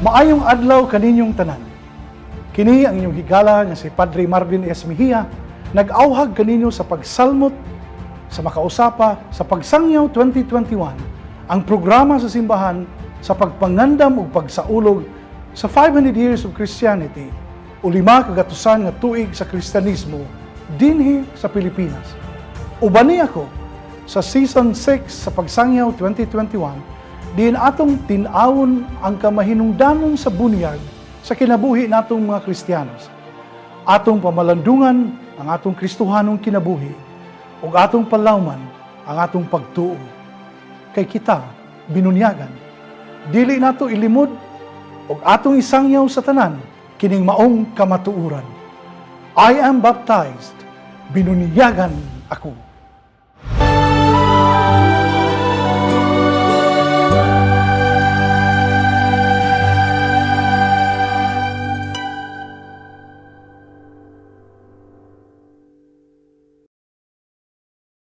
Maayong adlaw kaninyong tanan. Kini ang inyong higala nga si Padre Marvin S. Mejia, nag-auhag kaninyo sa pagsalmot sa makausapa sa Pagsangyaw 2021, ang programa sa simbahan sa pagpangandam ug pagsaulog sa 500 years of Christianity o 5 kagatusan nga tuig sa Kristyanismo dinhi sa Pilipinas. Ubani ako sa Season 6 sa Pagsangyaw 2021, diin atong tinawon ang kamahinungdanon sa bunyag sa kinabuhi natong mga Kristiyanos. Atong pamalandungan ang atong Kristohanong kinabuhi ug atong palawman ang atong pagtuo. Kay kita binunyagan, dili nato ilimod ug atong isangyaw sa tanan kining maong kamatuoran. I am baptized, binunyagan ako.